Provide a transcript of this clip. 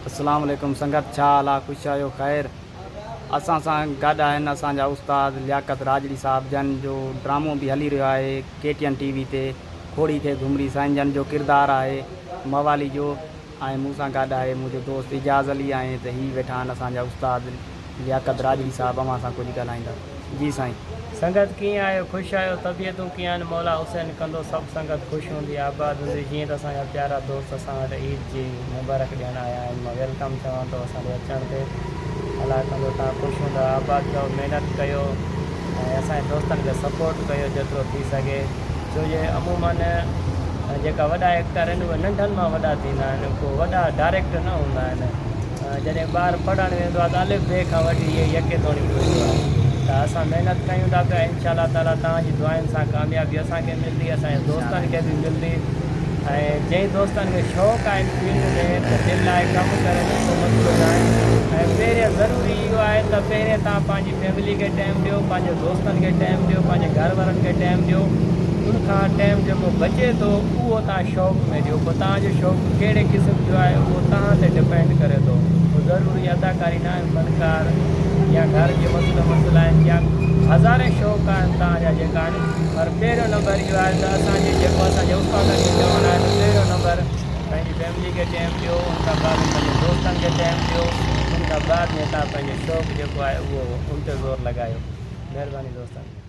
अस्सलाम वालेकुम संगत, छा हाल आहे? ख़ुशि आहियो? ख़ैर। असां सां गॾु आहिनि असांजा उस्ताद लियाकत राजड़ी साहब जन जो ड्रामो बि हली रहियो आहे KTN TV ते। खोड़ी खे घुमरी साईं जन जो किरदारु आहे मवाली जो। ऐं मूं सां गॾु आहे मुंहिंजो दोस्त इजाज़ अली आहे त हीअ वेठा आहिनि असांजा उस्ताद लियाकत राजड़ी साहब। अव्हां सां कुझु ॻाल्हाईंदा। जी साईं। संगत कीअं आहियो? ख़ुशि आहियो? तबियतूं कीअं आहिनि? मौला हुसैन कंदो सभु संगत ख़ुशि हूंदी, आबाद हूंदी। जीअं त असांजा प्यारा दोस्त असां वटि ईद जी मुबारक ॾियणु आया आहिनि। मां वेलकम चवां थो असांजे अचण ते। अलाह कंदो तव्हां ख़ुशि हूंदा, आबाद कयो, महिनत कयो ऐं असांजे दोस्तनि खे सपोर्ट कयो जेतिरो थी सघे। छो जे अमूमन जेका वॾा एक्टर आहिनि उहे नंढनि मां वॾा थींदा आहिनि, को वॾा डायरेक्टर न हूंदा आहिनि। जॾहिं ॿारु पढ़णु वेंदो आहे त अलिफ ॿे खां वठी इहे यके तोड़ी पवंदो आहे। त असां महिनत कयूं था पिया, इंशा ताला तव्हांजी दुआनि सां कामयाबी असांखे मिलंदी, असांजे दोस्तनि खे बि मिलंदी। ऐं जंहिं दोस्तनि खे शौक़ु आहे फील्ड में त दिलि लाइ कमु करे नथो मसइलो न आहे। ऐं पहिरियों ज़रूरी इहो आहे त पहिरें तव्हां पंहिंजी फैमिली खे टाइम ॾियो, पंहिंजे दोस्तनि खे टाइम ॾियो, पंहिंजे घर वारनि खे टाइम ॾियो। उनखां टाइम जेको बचे थो उहो तव्हां शौक़ु में ॾियो। पोइ तव्हांजो शौक़ु कहिड़े क़िस्म जो आहे उहो तव्हां ते डिपेंड करे थो। उहो ज़रूरी अदाकारी न आहे, फनकार या घर जे मसइला आहिनि या हज़ारे शौक़ु आहिनि तव्हांजा जेका आहिनि। पर पहिरियों नंबर इहो आहे त असांजे जेको असांजे उस्तादनि खे चवणु आहे त पहिरियों नंबर पंहिंजी फैमिली खे टाइम ॾियो, उनखां बाद पंहिंजे दोस्तनि खे टाइम ॾियो, उनखां बाद में तव्हां पंहिंजो शौक़ु जेको आहे उहो उन ते ज़ोर लॻायो। महिरबानी दोस्तनि।